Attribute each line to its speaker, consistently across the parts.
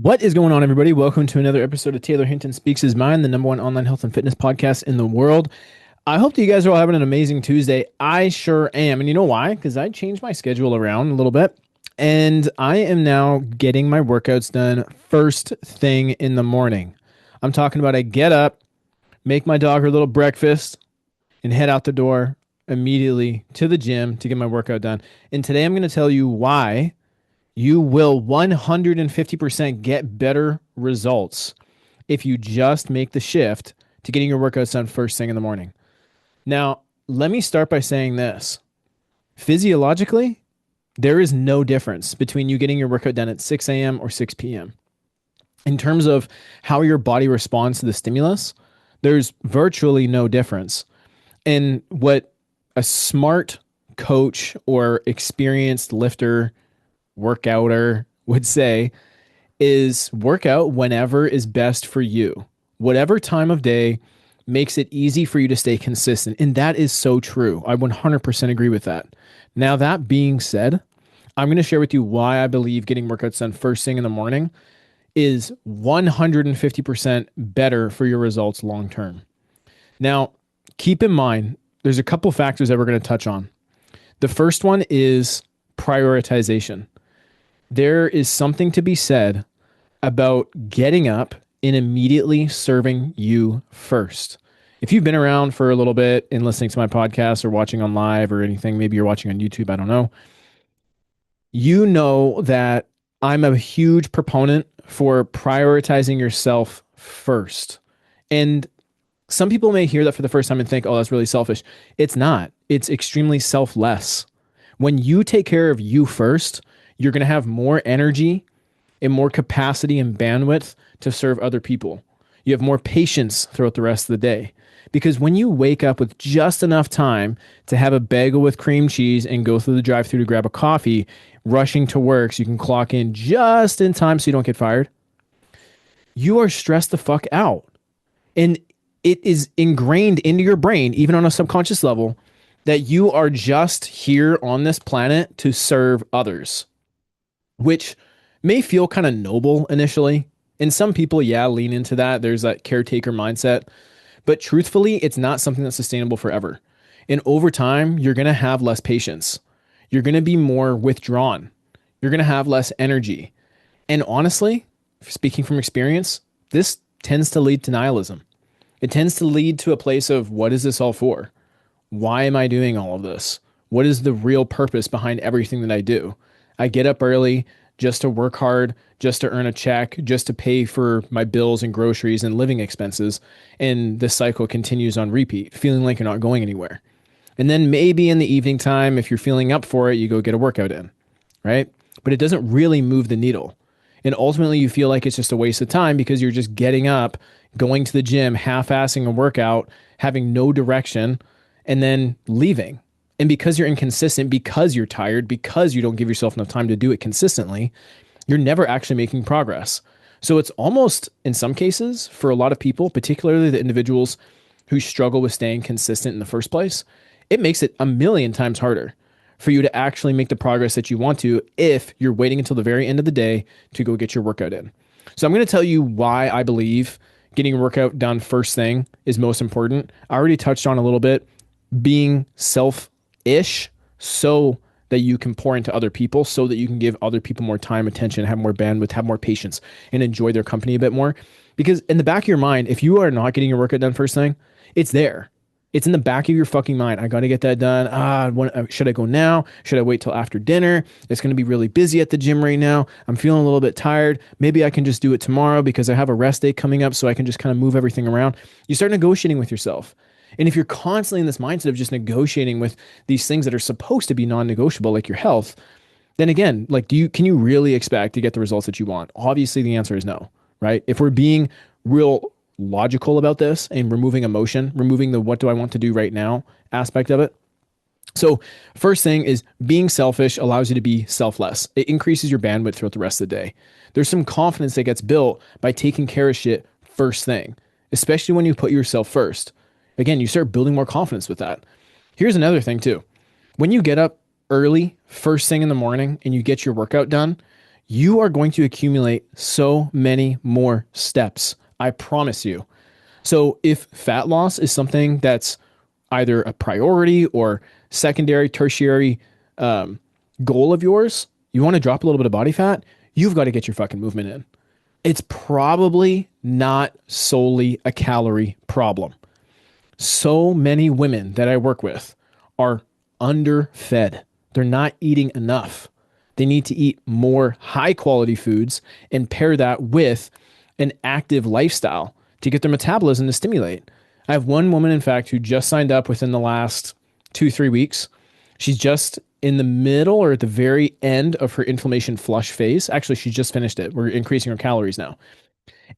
Speaker 1: What is going on, everybody? Welcome to another episode of Taylor Hinton Speaks His Mind, the number one online health and fitness podcast in the world. I hope that you guys are all having an amazing Tuesday. I sure am. And you know why? Because I changed my schedule around a little bit. And I am now getting my workouts done first thing in the morning. I'm talking about I get up, make my dog her little breakfast, and head out the door immediately to the gym to get my workout done. And today I'm going to tell you why you will 150% get better results if you just make the shift to getting your workouts done first thing in the morning. Now, let me start by saying this. Physiologically, there is no difference between you getting your workout done at 6 a.m. or 6 p.m. In terms of how your body responds to the stimulus, there's virtually no difference. And what a smart coach or experienced lifter workouter would say is work out whenever is best for you. Whatever time of day makes it easy for you to stay consistent. And that is so true. I 100% agree with that. Now, that being said, I'm going to share with you why I believe getting workouts done first thing in the morning is 150% better for your results long term. Now, keep in mind, there's a couple factors that we're going to touch on. The first one is prioritization. There is something to be said about getting up and immediately serving you first. If you've been around for a little bit and listening to my podcast or watching on live or anything, maybe you're watching on YouTube, I don't know. You know that I'm a huge proponent for prioritizing yourself first. And some people may hear that for the first time and think, oh, that's really selfish. It's not. It's extremely selfless. When you take care of you first, you're going to have more energy and more capacity and bandwidth to serve other people. You have more patience throughout the rest of the day. Because when you wake up with just enough time to have a bagel with cream cheese and go through the drive-thru to grab a coffee, rushing to work so you can clock in just in time so you don't get fired, you are stressed the fuck out. And it is ingrained into your brain, even on a subconscious level, that you are just here on this planet to serve others, which may feel kind of noble initially. And some people, yeah, lean into that. There's that caretaker mindset. But truthfully, it's not something that's sustainable forever. And over time, you're going to have less patience. You're going to be more withdrawn. You're going to have less energy. And honestly, speaking from experience, this tends to lead to nihilism. It tends to lead to a place of, what is this all for? Why am I doing all of this? What is the real purpose behind everything that I do? I get up early just to work hard, just to earn a check, just to pay for my bills and groceries and living expenses. And the cycle continues on repeat, feeling like you're not going anywhere. And then maybe in the evening time, if you're feeling up for it, you go get a workout in, right? But it doesn't really move the needle. And ultimately, you feel like it's just a waste of time because you're just getting up, going to the gym, half-assing a workout, having no direction, and then leaving. And because you're inconsistent, because you're tired, because you don't give yourself enough time to do it consistently, you're never actually making progress. So it's almost, in some cases, for a lot of people, particularly the individuals who struggle with staying consistent in the first place, it makes it a million times harder for you to actually make the progress that you want to if you're waiting until the very end of the day to go get your workout in. So I'm going to tell you why I believe getting a workout done first thing is most important. I already touched on a little bit being self-ish so that you can pour into other people, so that you can give other people more time, attention, have more bandwidth, have more patience, and enjoy their company a bit more. Because in the back of your mind, if you are not getting your workout done first thing, it's there. It's in the back of your fucking mind. I got to get that done. Should I go now? Should I wait till after dinner? It's going to be really busy at the gym right now. I'm feeling a little bit tired. Maybe I can just do it tomorrow because I have a rest day coming up so I can just kind of move everything around. You start negotiating with yourself. And if you're constantly in this mindset of just negotiating with these things that are supposed to be non-negotiable, like your health, then again, like, can you really expect to get the results that you want? Obviously, the answer is no, right? If we're being real logical about this and removing emotion, removing the what do I want to do right now aspect of it. So first thing is being selfish allows you to be selfless. It increases your bandwidth throughout the rest of the day. There's some confidence that gets built by taking care of shit first thing, especially when you put yourself first. Again, you start building more confidence with that. Here's another thing too. When you get up early, first thing in the morning, and you get your workout done, you are going to accumulate so many more steps. I promise you. So if fat loss is something that's either a priority or secondary, tertiary goal of yours, you want to drop a little bit of body fat, you've got to get your fucking movement in. It's probably not solely a calorie problem. So many women that I work with are underfed. They're not eating enough. They need to eat more high quality foods and pair that with an active lifestyle to get their metabolism to stimulate. I have one woman, in fact, who just signed up within the last 2, 3 weeks. She's just in the middle or at the very end of her inflammation flush phase. Actually, she just finished it. We're increasing her calories now.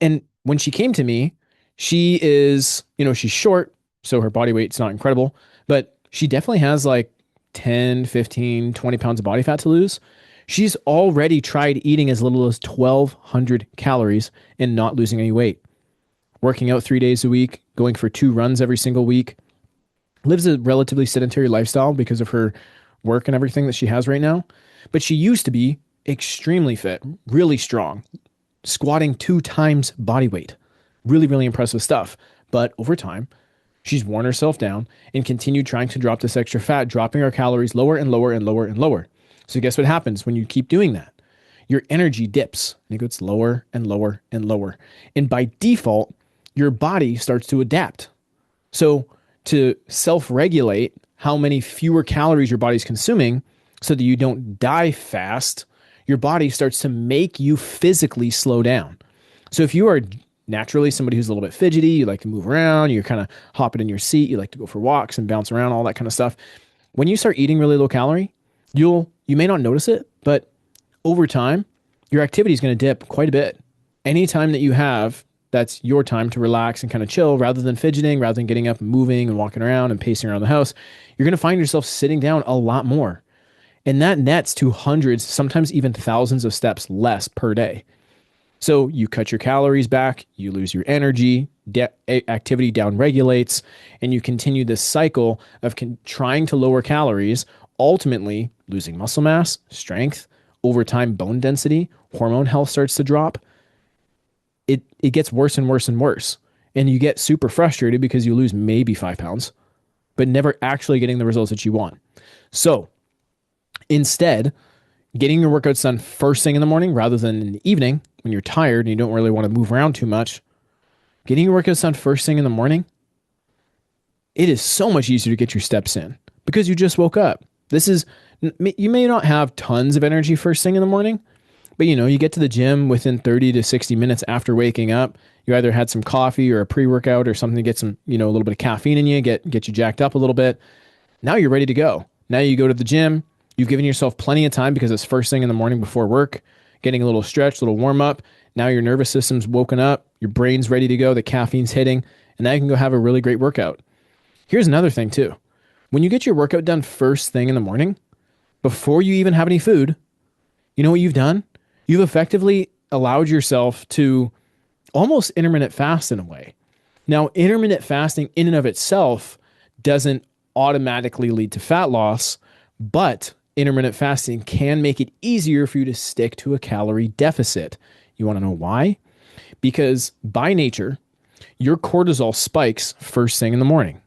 Speaker 1: And when she came to me, she is, she's short, so her body weight's not incredible, but she definitely has like 10, 15, 20 pounds of body fat to lose. She's already tried eating as little as 1,200 calories and not losing any weight. Working out 3 days a week, going for 2 runs every single week, lives a relatively sedentary lifestyle because of her work and everything that she has right now. But she used to be extremely fit, really strong, squatting 2 times body weight. Really, really impressive stuff. But over time, she's worn herself down and continued trying to drop this extra fat, dropping her calories lower and lower and lower and lower. So guess what happens when you keep doing that? Your energy dips and it gets lower and lower and lower. And by default, your body starts to adapt. So to self-regulate how many fewer calories your body's consuming so that you don't die fast, your body starts to make you physically slow down. So if you are naturally somebody who's a little bit fidgety, you like to move around, you're kind of hopping in your seat, you like to go for walks and bounce around, all that kind of stuff. When you start eating really low calorie, you may not notice it, but over time, your activity is going to dip quite a bit. Anytime that you have, that's your time to relax and kind of chill rather than fidgeting, rather than getting up and moving and walking around and pacing around the house, you're going to find yourself sitting down a lot more. And that nets to hundreds, sometimes even thousands of steps less per day. So you cut your calories back, you lose your energy, activity down regulates, and you continue this cycle of trying to lower calories, ultimately losing muscle mass, strength, over time bone density, hormone health starts to drop. It gets worse and worse and worse. And you get super frustrated because you lose maybe 5 pounds, but never actually getting the results that you want. So instead, getting your workouts done first thing in the morning rather than in the evening when you're tired and you don't really want to move around too much, getting your workouts done first thing in the morning, it is so much easier to get your steps in because you just woke up. You may not have tons of energy first thing in the morning, but you get to the gym within 30 to 60 minutes after waking up. You either had some coffee or a pre-workout or something to get some, a little bit of caffeine in you, get you jacked up a little bit. Now you're ready to go. Now you go to the gym. You've given yourself plenty of time because it's first thing in the morning before work, getting a little stretch, a little warm up. Now your nervous system's woken up, your brain's ready to go, the caffeine's hitting, and now you can go have a really great workout. Here's another thing too. When you get your workout done first thing in the morning, before you even have any food, you know what you've done? You've effectively allowed yourself to almost intermittent fast in a way. Now, intermittent fasting in and of itself doesn't automatically lead to fat loss, but intermittent fasting can make it easier for you to stick to a calorie deficit. You want to know why? Because by nature, your cortisol spikes first thing in the morning,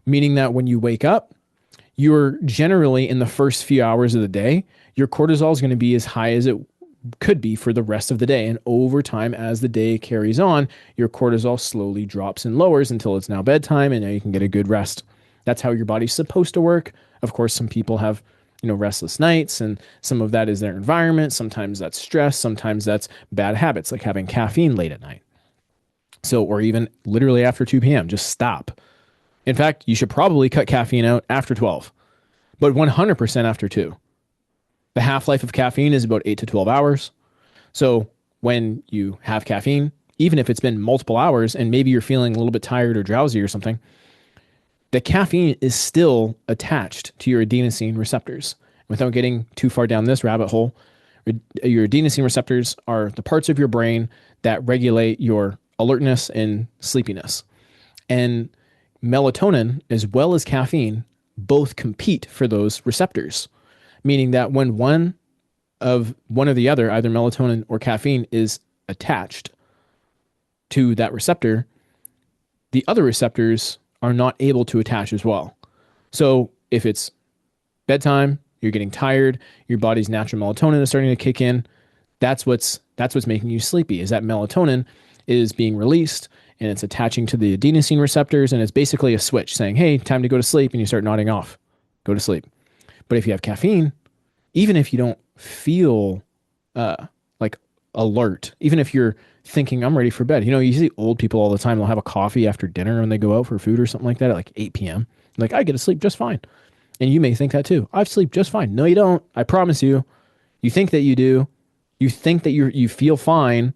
Speaker 1: meaning that when you wake up, you're generally in the first few hours of the day, your cortisol is going to be as high as it could be for the rest of the day. And over time, as the day carries on, your cortisol slowly drops and lowers until it's now bedtime and now you can get a good rest. That's how your body's supposed to work. Of course, some people have, restless nights, and some of that is their environment. Sometimes that's stress. Sometimes that's bad habits, like having caffeine late at night. So, or even literally after 2 p.m., just stop. In fact, you should probably cut caffeine out after 12, but 100% after 2. The half-life of caffeine is about 8 to 12 hours. So when you have caffeine, even if it's been multiple hours and maybe you're feeling a little bit tired or drowsy or something, the caffeine is still attached to your adenosine receptors. Without getting too far down this rabbit hole, your adenosine receptors are the parts of your brain that regulate your alertness and sleepiness. And melatonin, as well as caffeine, both compete for those receptors, meaning that when one of one or the other, either melatonin or caffeine, is attached to that receptor, the other receptors are not able to attach as well. So if it's bedtime, you're getting tired, your body's natural melatonin is starting to kick in, that's what's making you sleepy, is that melatonin is being released and it's attaching to the adenosine receptors, and it's basically a switch saying, hey, time to go to sleep, and you start nodding off. Go to sleep. But if you have caffeine, even if you don't feel like alert, even if you're thinking I'm ready for bed, you see old people all the time, they'll have a coffee after dinner when they go out for food or something like that at like 8 p.m. Like, I get to sleep just fine. And you may think that too. I sleep just fine. No, you don't. I promise you. You think that you do. You think that you feel fine,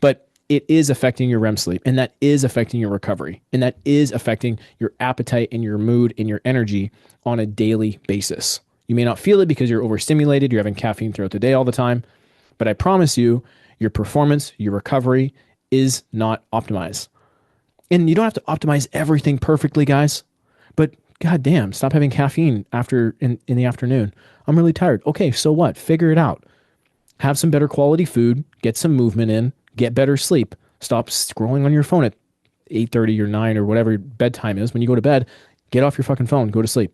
Speaker 1: but it is affecting your REM sleep, and that is affecting your recovery, and that is affecting your appetite and your mood and your energy on a daily basis. You may not feel it because you're overstimulated, you're having caffeine throughout the day all the time, but I promise you, your performance, your recovery is not optimized. And you don't have to optimize everything perfectly, guys, but goddamn, stop having caffeine in the afternoon. I'm really tired. Okay, so what? Figure it out. Have some better quality food, get some movement in, get better sleep. Stop scrolling on your phone at 8:30 or 9 or whatever bedtime is. When you go to bed, get off your fucking phone, go to sleep.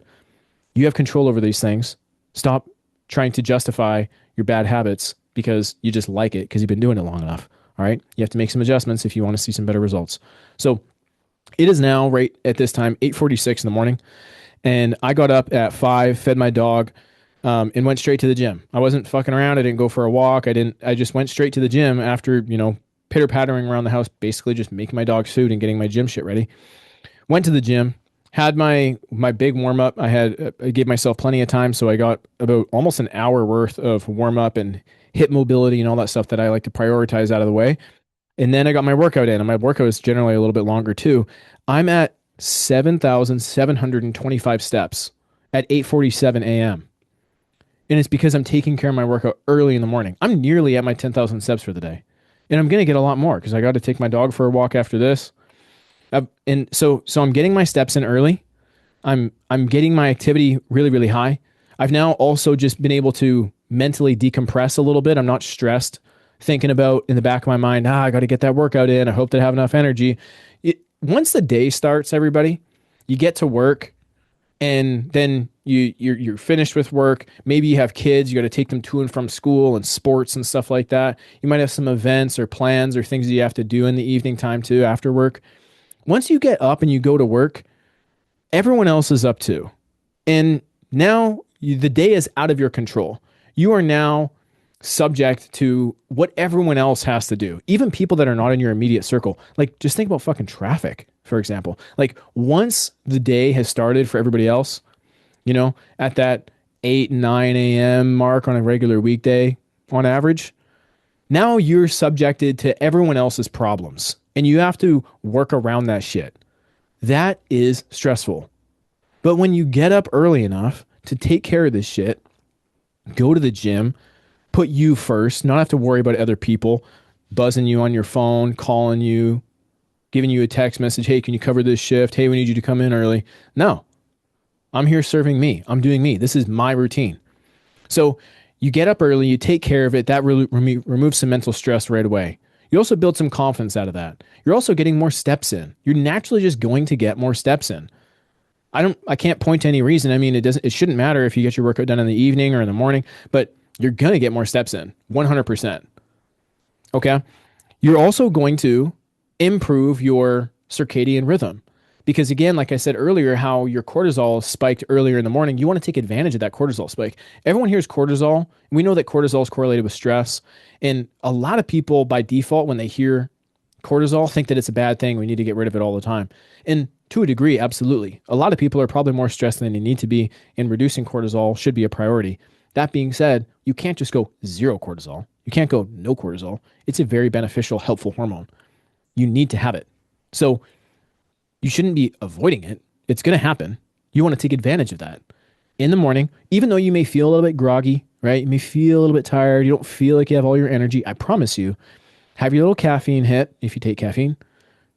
Speaker 1: You have control over these things. Stop trying to justify your bad habits because you just like it because you've been doing it long enough. All right. You have to make some adjustments if you want to see some better results. So it is now right at this time, 8:46 in the morning. And I got up at 5, fed my dog, and went straight to the gym. I wasn't fucking around. I didn't go for a walk. I just went straight to the gym after, pitter pattering around the house, basically just making my dog's food and getting my gym shit ready. Went to the gym, had my big warm up. I gave myself plenty of time. So I got about almost an hour worth of warm up and hip mobility and all that stuff that I like to prioritize out of the way. And then I got my workout in, and my workout is generally a little bit longer too. I'm at 7,725 steps at 8:47 a.m. And it's because I'm taking care of my workout early in the morning. I'm nearly at my 10,000 steps for the day. And I'm going to get a lot more because I got to take my dog for a walk after this. And so I'm getting my steps in early. I'm getting my activity really, really high. I've now also just been able to mentally decompress a little bit. I'm not stressed thinking about in the back of my mind, I got to get that workout in. I hope that I have enough energy. Once the day starts, everybody, you get to work, and then you're finished with work. Maybe you have kids. You got to take them to and from school and sports and stuff like that. You might have some events or plans or things that you have to do in the evening time too after work. Once you get up and you go to work, everyone else is up too. And now the day is out of your control. You are now subject to what everyone else has to do, even people that are not in your immediate circle. Like, just think about fucking traffic, for example. Like, once the day has started for everybody else, at that 8, 9 a.m. mark on a regular weekday on average, now you're subjected to everyone else's problems, and you have to work around that shit. That is stressful. But when you get up early enough to take care of this shit, go to the gym, put you first, not have to worry about other people buzzing you on your phone, calling you, giving you a text message, hey, can you cover this shift? Hey, we need you to come in early. No, I'm here serving me. I'm doing me. This is my routine. So you get up early, you take care of it. That really removes some mental stress right away. You also build some confidence out of that. You're also getting more steps in. You're naturally just going to get more steps in. I can't point to any reason. I mean, it shouldn't matter if you get your workout done in the evening or in the morning, but you're going to get more steps in, 100%. Okay? You're also going to improve your circadian rhythm. Because again, like I said earlier, how your cortisol spiked earlier in the morning, you want to take advantage of that cortisol spike. Everyone hears cortisol. We know that cortisol is correlated with stress. And a lot of people by default, when they hear cortisol, think that it's a bad thing. We need to get rid of it all the time. And to a degree, absolutely. A lot of people are probably more stressed than they need to be, and reducing cortisol should be a priority. That being said, you can't just go zero cortisol. You can't go no cortisol. It's a very beneficial, helpful hormone. You need to have it. So you shouldn't be avoiding it. It's going to happen. You want to take advantage of that. In the morning, even though you may feel a little bit groggy, right? You may feel a little bit tired. You don't feel like you have all your energy. I promise you, have your little caffeine hit if you take caffeine.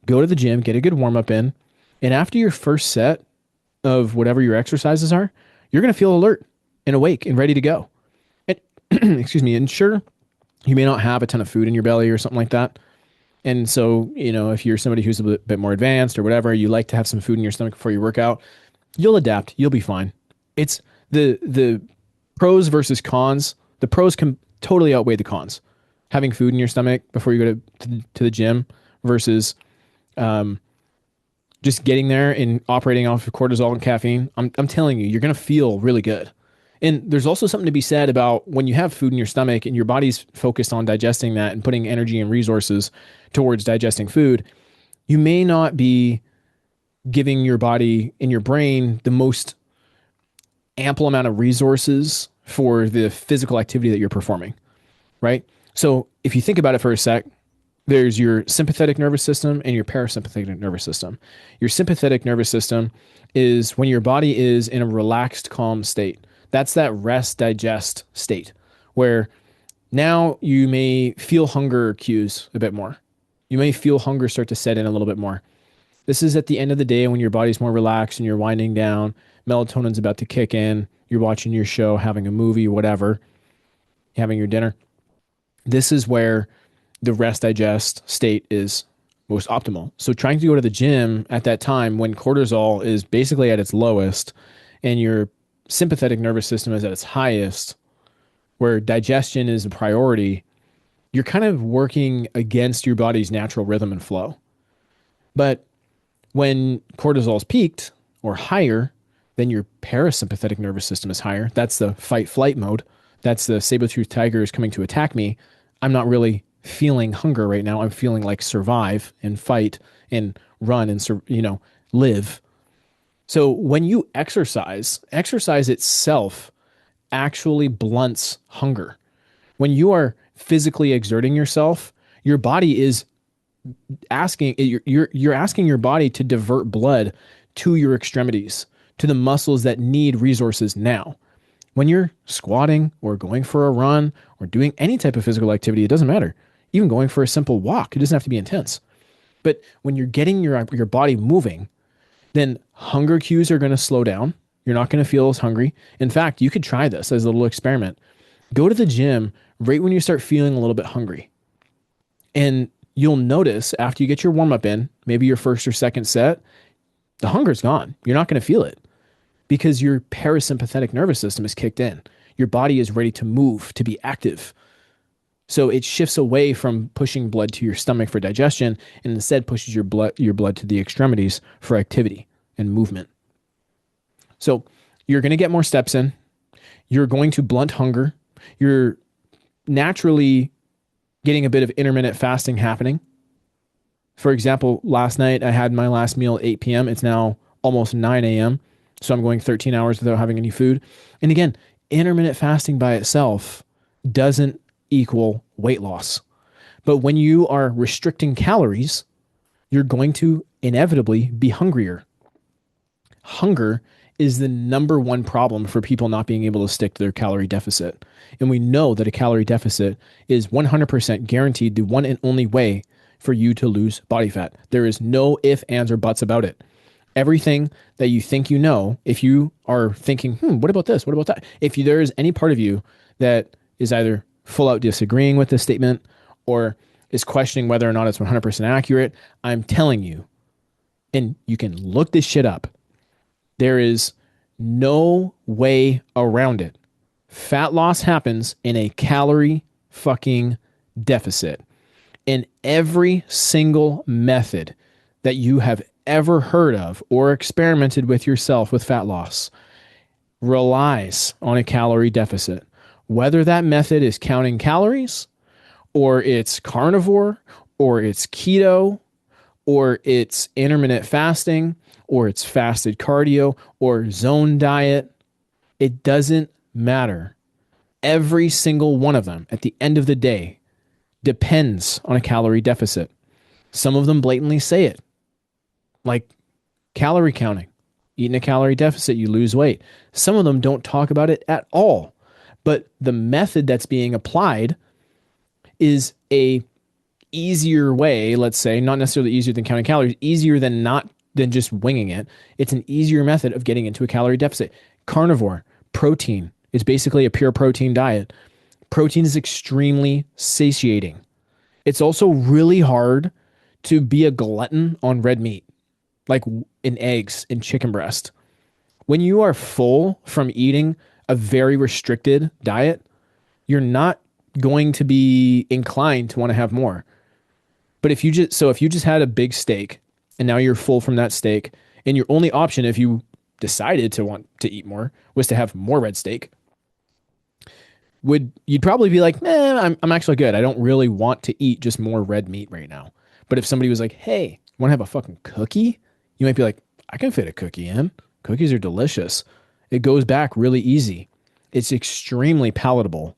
Speaker 1: Go to the gym, get a good warm-up in. And after your first set of whatever your exercises are, you're going to feel alert and awake and ready to go. And excuse me, and sure, you may not have a ton of food in your belly or something like that. And so, if you're somebody who's a bit more advanced or whatever, you like to have some food in your stomach before you work out, you'll adapt. You'll be fine. It's the pros versus cons. The pros can totally outweigh the cons. Having food in your stomach before you go to the gym versus just getting there and operating off of cortisol and caffeine. I'm telling you, you're going to feel really good. And there's also something to be said about when you have food in your stomach and your body's focused on digesting that and putting energy and resources towards digesting food, you may not be giving your body and your brain the most ample amount of resources for the physical activity that you're performing, right? So if you think about it for a sec, there's your sympathetic nervous system and your parasympathetic nervous system. Your sympathetic nervous system is when your body is in a relaxed, calm state. That's that rest, digest state where now you may feel hunger cues a bit more. You may feel hunger start to set in a little bit more. This is at the end of the day when your body's more relaxed and you're winding down. Melatonin's about to kick in. You're watching your show, having a movie, whatever, having your dinner. This is where the rest digest state is most optimal. So trying to go to the gym at that time when cortisol is basically at its lowest and your sympathetic nervous system is at its highest, where digestion is a priority, you're kind of working against your body's natural rhythm and flow. But when cortisol is peaked or higher, then your parasympathetic nervous system is higher. That's the fight flight mode. That's the saber-toothed tiger is coming to attack me. I'm not really feeling hunger right now. I'm feeling like survive and fight and run and live. So when you exercise itself actually blunts hunger. When you are physically exerting yourself, your body is asking you're asking your body to divert blood to your extremities, to the muscles that need resources now. When you're squatting or going for a run or doing any type of physical activity, it doesn't matter. Even going for a simple walk, it doesn't have to be intense. But when you're getting your body moving, then hunger cues are going to slow down. You're not going to feel as hungry. In fact, you could try this as a little experiment. Go to the gym right when you start feeling a little bit hungry. And you'll notice after you get your warm up in, maybe your first or second set, the hunger's gone. You're not going to feel it because your parasympathetic nervous system is kicked in. Your body is ready to move, to be active. So it shifts away from pushing blood to your stomach for digestion and instead pushes your blood to the extremities for activity and movement. So you're going to get more steps in. You're going to blunt hunger. You're naturally getting a bit of intermittent fasting happening. For example, last night I had my last meal at 8 p.m. It's now almost 9 a.m. So I'm going 13 hours without having any food. And again, intermittent fasting by itself doesn't equal weight loss. But when you are restricting calories, you're going to inevitably be hungrier. Hunger is the number one problem for people not being able to stick to their calorie deficit. And we know that a calorie deficit is 100% guaranteed the one and only way for you to lose body fat. There is no ifs, ands, or buts about it. Everything that you think you know, if you are thinking, what about this? What about that? If there is any part of you that is either full out disagreeing with this statement or is questioning whether or not it's 100% accurate, I'm telling you, and you can look this shit up, there is no way around it. Fat loss happens in a calorie fucking deficit. And every single method that you have ever heard of or experimented with yourself with fat loss relies on a calorie deficit. Whether that method is counting calories or it's carnivore or it's keto or it's intermittent fasting or it's fasted cardio or zone diet, it doesn't matter. Every single one of them at the end of the day depends on a calorie deficit. Some of them blatantly say it, like calorie counting. Eating a calorie deficit, you lose weight. Some of them don't talk about it at all. But the method that's being applied is a easier way, let's say, not necessarily easier than counting calories, easier than just winging it. It's an easier method of getting into a calorie deficit. Carnivore, protein, is basically a pure protein diet. Protein is extremely satiating. It's also really hard to be a glutton on red meat, like in eggs and chicken breast. When you are full from eating a very restricted diet, you're not going to be inclined to want to have more. But if you just had a big steak and now you're full from that steak, and your only option if you decided to want to eat more was to have more red steak, you'd probably be like, nah, I'm actually good. I don't really want to eat just more red meat right now. But if somebody was like, hey, want to have a fucking cookie? You might be like, I can fit a cookie in. Cookies are delicious. It goes back really easy. It's extremely palatable.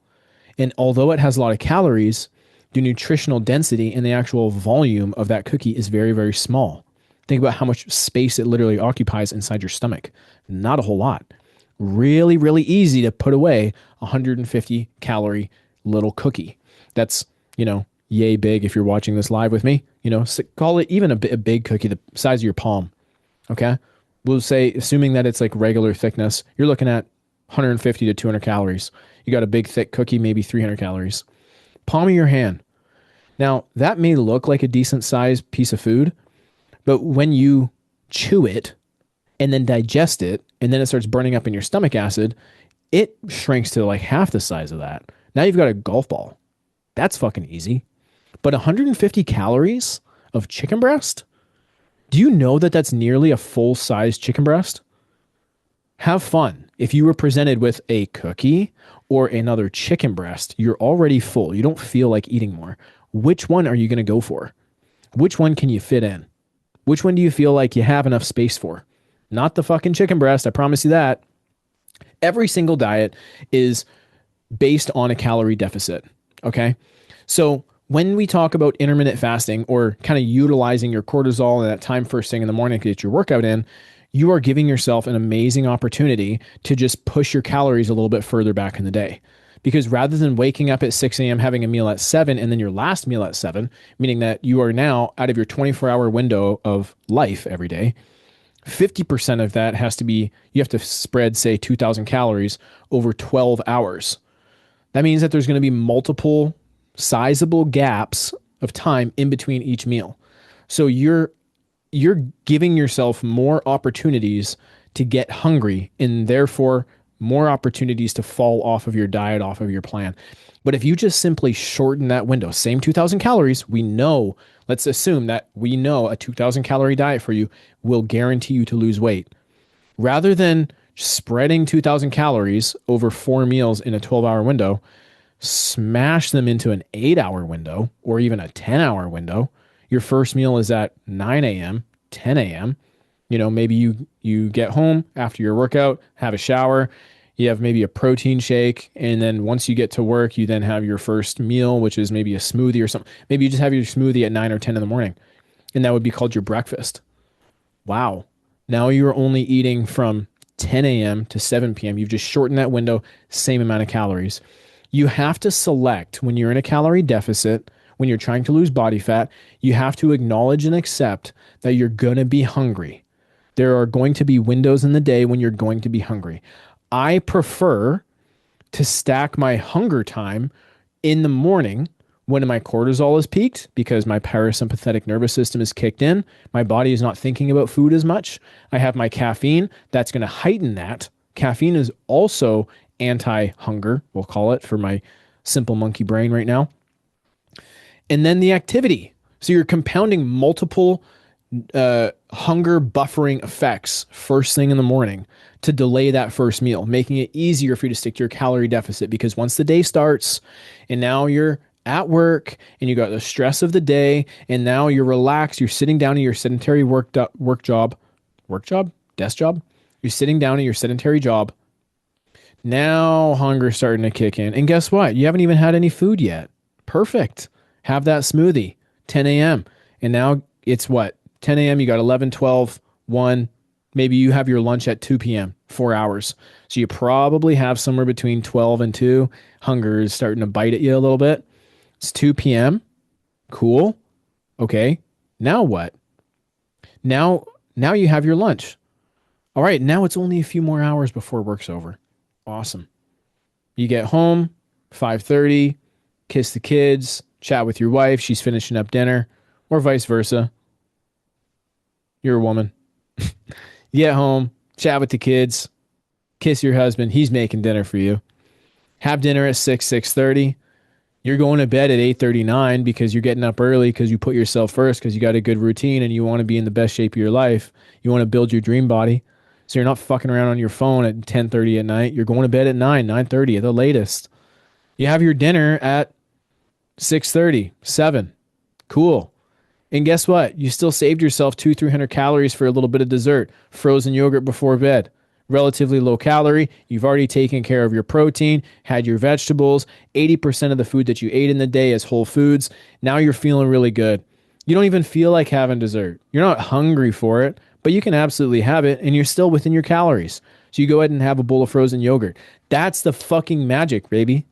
Speaker 1: And although it has a lot of calories, the nutritional density and the actual volume of that cookie is very, very small. Think about how much space it literally occupies inside your stomach. Not a whole lot. Really, really easy to put away 150 calorie little cookie. That's, yay big if you're watching this live with me. Call it even a big cookie the size of your palm. Okay. We'll say, assuming that it's like regular thickness, you're looking at 150 to 200 calories. You got a big thick cookie, maybe 300 calories. Palm of your hand. Now, that may look like a decent sized piece of food, but when you chew it and then digest it, and then it starts burning up in your stomach acid, it shrinks to like half the size of that. Now you've got a golf ball. That's fucking easy. But 150 calories of chicken breast? Do you know that that's nearly a full-size chicken breast? Have fun. If you were presented with a cookie or another chicken breast, you're already full. You don't feel like eating more. Which one are you going to go for? Which one can you fit in? Which one do you feel like you have enough space for? Not the fucking chicken breast, I promise you that. Every single diet is based on a calorie deficit, okay? So when we talk about intermittent fasting or kind of utilizing your cortisol and that time first thing in the morning to get your workout in, you are giving yourself an amazing opportunity to just push your calories a little bit further back in the day. Because rather than waking up at 6 a.m., having a meal at 7, and then your last meal at 7, meaning that you are now out of your 24-hour window of life every day, 50% of that has to be, you have to spread, say, 2,000 calories over 12 hours. That means that there's going to be multiple sizable gaps of time in between each meal. So you're giving yourself more opportunities to get hungry and therefore more opportunities to fall off of your diet, off of your plan. But if you just simply shorten that window, same 2,000 calories, let's assume that we know a 2,000 calorie diet for you will guarantee you to lose weight. Rather than spreading 2,000 calories over 4 meals in a 12-hour window, smash them into an 8-hour window or even a 10-hour window. Your first meal is at 9 a.m., 10 a.m. Maybe you get home after your workout, have a shower, you have maybe a protein shake, and then once you get to work, you then have your first meal, which is maybe a smoothie or something. Maybe you just have your smoothie at 9 or 10 in the morning, and that would be called your breakfast. Wow. Now you're only eating from 10 a.m. to 7 p.m. You've just shortened that window, same amount of calories. You have to select when you're in a calorie deficit, when you're trying to lose body fat, you have to acknowledge and accept that you're going to be hungry. There are going to be windows in the day when you're going to be hungry. I prefer to stack my hunger time in the morning when my cortisol is peaked because my parasympathetic nervous system is kicked in. My body is not thinking about food as much. I have my caffeine. That's going to heighten that. Caffeine is also anti-hunger, we'll call it for my simple monkey brain right now. And then the activity. So you're compounding multiple hunger buffering effects first thing in the morning to delay that first meal, making it easier for you to stick to your calorie deficit because once the day starts and now you're at work and you got the stress of the day and now you're relaxed, you're sitting down in your sedentary desk job. You're sitting down in your sedentary job. Now hunger's starting to kick in. And guess what? You haven't even had any food yet. Perfect. Have that smoothie, 10 a.m. And now it's what? 10 a.m. You got 11, 12, 1. Maybe you have your lunch at 2 p.m., 4 hours. So you probably have somewhere between 12 and 2. Hunger is starting to bite at you a little bit. It's 2 p.m. Cool. Okay. Now what? Now you have your lunch. All right. Now it's only a few more hours before work's over. Awesome. You get home. 5:30, kiss the kids, chat with your wife, she's finishing up dinner, or vice versa. You're a woman. You get home, chat with the kids, kiss your husband, he's making dinner for you. Have dinner at 6:30. You're going to bed at 8:39 because you're getting up early because you put yourself first because you got a good routine and you want to be in the best shape of your life. You want to build your dream body. So you're not fucking around on your phone at 10:30 at night. You're going to bed at 9:30 at the latest. You have your dinner at 6:30, 7. Cool. And guess what? You still saved yourself 300 calories for a little bit of dessert, frozen yogurt before bed. Relatively low calorie. You've already taken care of your protein, had your vegetables. 80% of the food that you ate in the day is whole foods. Now you're feeling really good. You don't even feel like having dessert. You're not hungry for it, but you can absolutely have it and you're still within your calories. So you go ahead and have a bowl of frozen yogurt. That's the fucking magic, baby.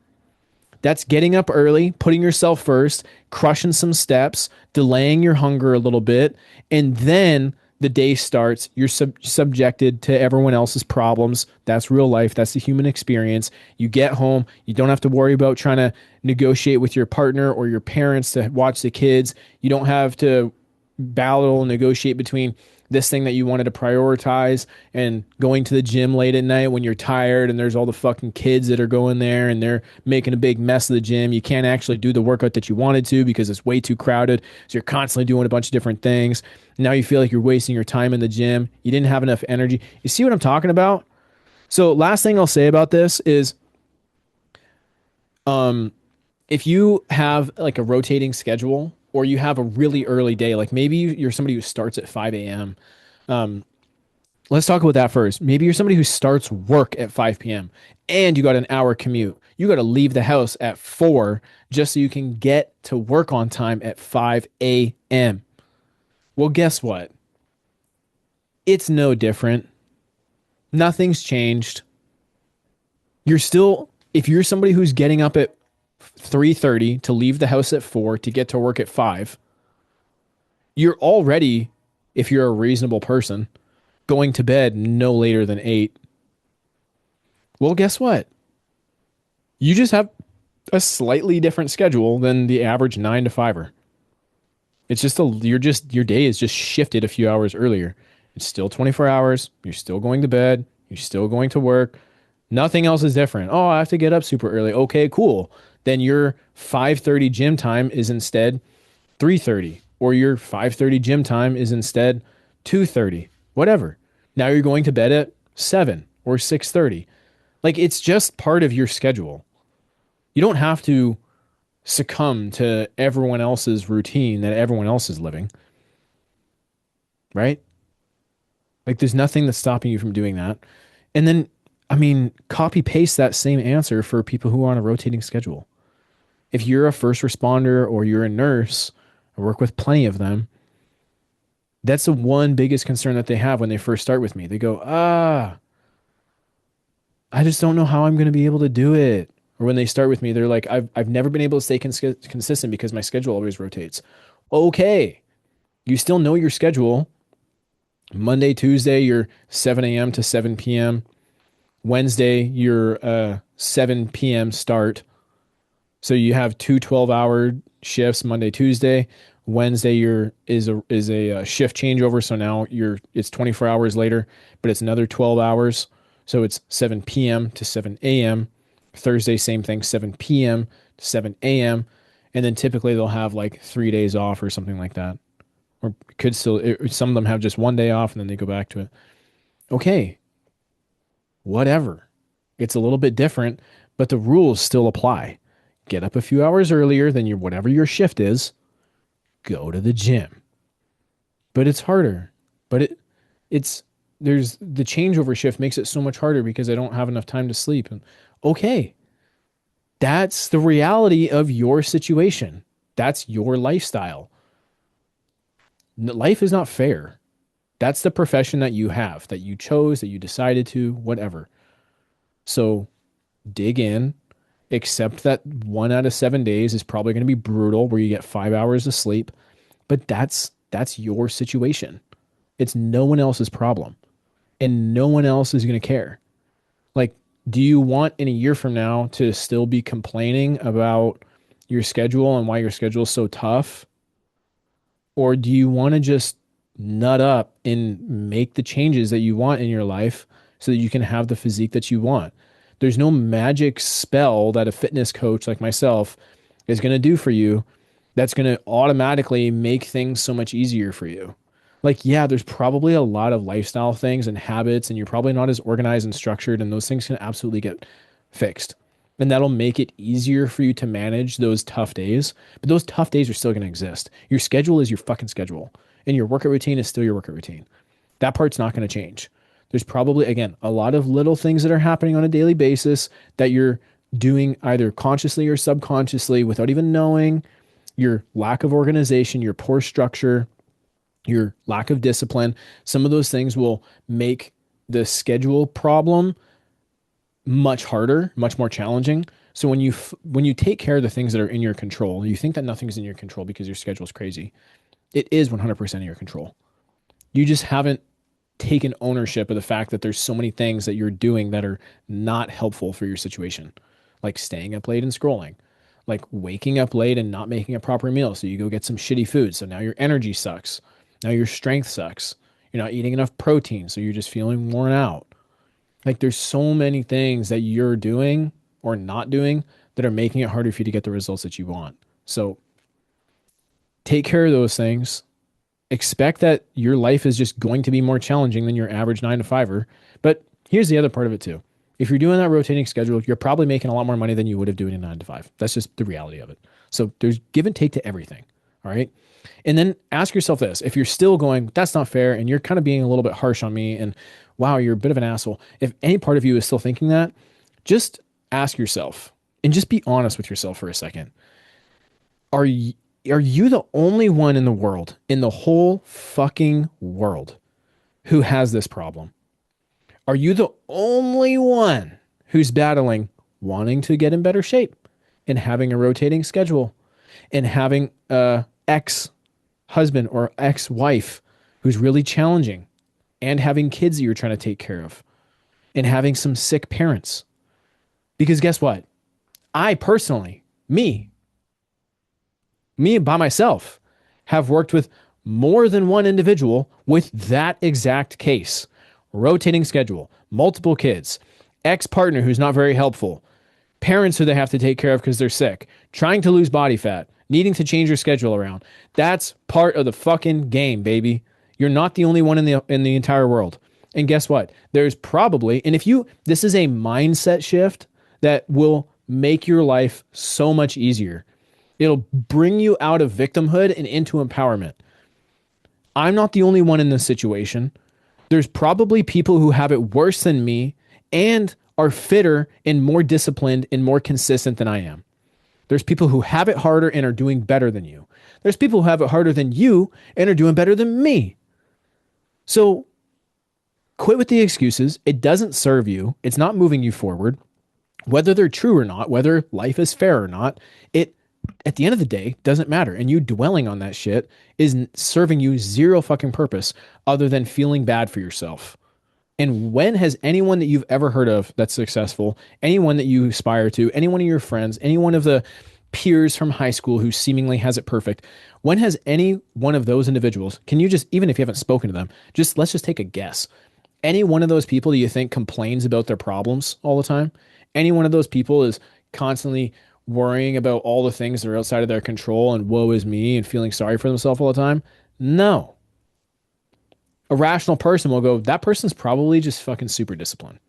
Speaker 1: That's getting up early, putting yourself first, crushing some steps, delaying your hunger a little bit, and then the day starts. You're subjected to everyone else's problems. That's real life. That's the human experience. You get home. You don't have to worry about trying to negotiate with your partner or your parents to watch the kids. You don't have to battle and negotiate between this thing that you wanted to prioritize and going to the gym late at night when you're tired and there's all the fucking kids that are going there and they're making a big mess of the gym. You can't actually do the workout that you wanted to because it's way too crowded. So you're constantly doing a bunch of different things. Now you feel like you're wasting your time in the gym. You didn't have enough energy. You see what I'm talking about? So last thing I'll say about this is if you have like a rotating schedule or you have a really early day, like maybe you're somebody who starts at 5 a.m. Let's talk about that first. Maybe you're somebody who starts work at 5 p.m. and you got an hour commute. You got to leave the house at 4 just so you can get to work on time at 5 a.m. Well, guess what? It's no different. Nothing's changed. You're still, if you're somebody who's getting up at 3:30 to leave the house at 4 to get to work at 5, you're already, if you're a reasonable person, going to bed no later than 8. Well, guess what? You just have a slightly different schedule than the average 9 to 5er. It's just your day is just shifted a few hours earlier. It's still 24 hours. You're still going to bed. You're still going to work. Nothing else is different. Oh, I have to get up super early. Okay, cool. Then your 5:30 gym time is instead 3:30, or your 5:30 gym time is instead 2:30. Whatever. Now you're going to bed at 7 or 6:30. Like it's just part of your schedule. You don't have to succumb to everyone else's routine that everyone else is living. Right? Like there's nothing that's stopping you from doing that. And then, I mean, copy paste that same answer for people who are on a rotating schedule. If you're a first responder or you're a nurse, I work with plenty of them. That's the one biggest concern that they have when they first start with me. They go, I just don't know how I'm going to be able to do it. Or when they start with me, they're like, I've never been able to stay consistent because my schedule always rotates. Okay. You still know your schedule. Monday, Tuesday, you're 7 a.m. to 7 p.m. Wednesday, you're 7 p.m. start. So you have 2 12-hour shifts, Monday, Tuesday. Wednesday is a shift changeover. So now it's 24 hours later, but it's another 12 hours. So it's 7 p.m. to 7 a.m. Thursday, same thing, 7 p.m. to 7 a.m. And then typically they'll have like 3 days off or something like that. Or could still, some of them have just 1 day off and then they go back to it. Okay, whatever. It's a little bit different, but the rules still apply. Get up a few hours earlier than whatever your shift is. Go to the gym. But it's harder. But there's the changeover shift makes it so much harder because I don't have enough time to sleep. And okay, that's the reality of your situation. That's your lifestyle. Life is not fair. That's the profession that you have, that you chose, that you decided to, whatever. So dig in, accept that 1 out of 7 days is probably going to be brutal where you get 5 hours of sleep, but that's your situation. It's no one else's problem and no one else is going to care. Like Do you want in a year from now to still be complaining about your schedule and why your schedule is so tough? Or do you want to just nut up and make the changes that you want in your life so that you can have the physique that you want? There's no magic spell that a fitness coach like myself is going to do for you that's going to automatically make things so much easier for you. Like, yeah, there's probably a lot of lifestyle things and habits, and you're probably not as organized and structured, and those things can absolutely get fixed. And that'll make it easier for you to manage those tough days. But those tough days are still going to exist. Your schedule is your fucking schedule, and your workout routine is still your workout routine. That part's not going to change. There's probably, again, a lot of little things that are happening on a daily basis that you're doing either consciously or subconsciously without even knowing. Your lack of organization, your poor structure, your lack of discipline, some of those things will make the schedule problem much harder, much more challenging. So when you take care of the things that are in your control, you think that nothing's in your control because your schedule is crazy. It is 100% in your control. You just haven't taken ownership of the fact that there's so many things that you're doing that are not helpful for your situation, like staying up late and scrolling, like waking up late and not making a proper meal. So you go get some shitty food. So now your energy sucks. Now your strength sucks. You're not eating enough protein. So you're just feeling worn out. Like there's so many things that you're doing or not doing that are making it harder for you to get the results that you want. So take care of those things. Expect that your life is just going to be more challenging than your average 9 to 5er. But here's the other part of it too. If you're doing that rotating schedule, you're probably making a lot more money than you would have doing a 9 to 5. That's just the reality of it. So there's give and take to everything. All right. And then ask yourself this, if you're still going, that's not fair, and you're kind of being a little bit harsh on me, and wow, you're a bit of an asshole. If any part of you is still thinking that, just ask yourself and just be honest with yourself for a second. Are you, are you the only one in the world, in the whole fucking world, who has this problem? Are you the only one who's battling wanting to get in better shape and having a rotating schedule and having a ex-husband or ex-wife who's really challenging and having kids that you're trying to take care of and having some sick parents? Because guess what? I personally, me by myself, have worked with more than one individual with that exact case. Rotating schedule, multiple kids, ex-partner who's not very helpful, parents who they have to take care of because they're sick, trying to lose body fat, needing to change your schedule around. That's part of the fucking game, baby. You're not the only one in the entire world. And guess what? There's probably, and this is a mindset shift that will make your life so much easier. It'll bring you out of victimhood and into empowerment. I'm not the only one in this situation. There's probably people who have it worse than me and are fitter and more disciplined and more consistent than I am. There's people who have it harder and are doing better than you. There's people who have it harder than you and are doing better than me. So quit with the excuses. It doesn't serve you. It's not moving you forward. Whether they're true or not, whether life is fair or not, it at the end of the day doesn't matter. And you dwelling on that shit is serving you zero fucking purpose other than feeling bad for yourself. And when has anyone that you've ever heard of that's successful, anyone that you aspire to, any one of your friends, any one of the peers from high school who seemingly has it perfect, when has any one of those individuals, can you just, even if you haven't spoken to them, let's just take a guess. Any one of those people do you think complains about their problems all the time? Any one of those people is constantly worrying about all the things that are outside of their control and woe is me and feeling sorry for themselves all the time? No. A rational person will go, that person's probably just fucking super disciplined.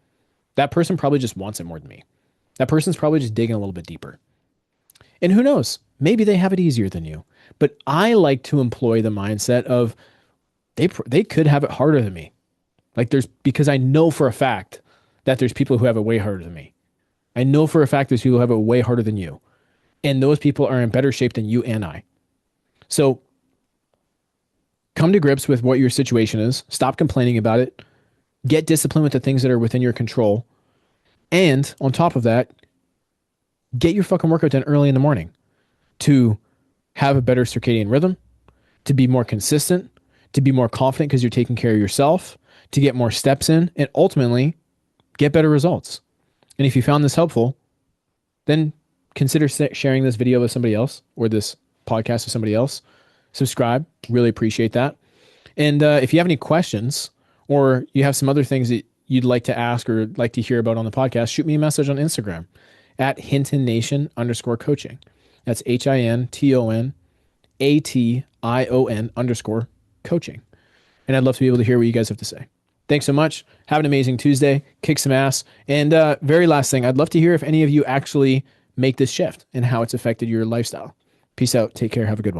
Speaker 1: That person probably just wants it more than me. That person's probably just digging a little bit deeper. And who knows? Maybe they have it easier than you. But I like to employ the mindset of they could have it harder than me. Because I know for a fact that there's people who have it way harder than me. I know for a fact there's people who have it way harder than you. And those people are in better shape than you and I. So come to grips with what your situation is. Stop complaining about it. Get disciplined with the things that are within your control. And on top of that, get your fucking workout done early in the morning to have a better circadian rhythm, to be more consistent, to be more confident because you're taking care of yourself, to get more steps in, and ultimately get better results. And if you found this helpful, then consider sharing this video with somebody else or this podcast with somebody else. Subscribe. Really appreciate that. And if you have any questions or you have some other things that you'd like to ask or like to hear about on the podcast, shoot me a message on Instagram at HintonNation_coaching. That's HINTONATION_coaching. And I'd love to be able to hear what you guys have to say. Thanks so much. Have an amazing Tuesday. Kick some ass. And very last thing, I'd love to hear if any of you actually make this shift and how it's affected your lifestyle. Peace out. Take care. Have a good one.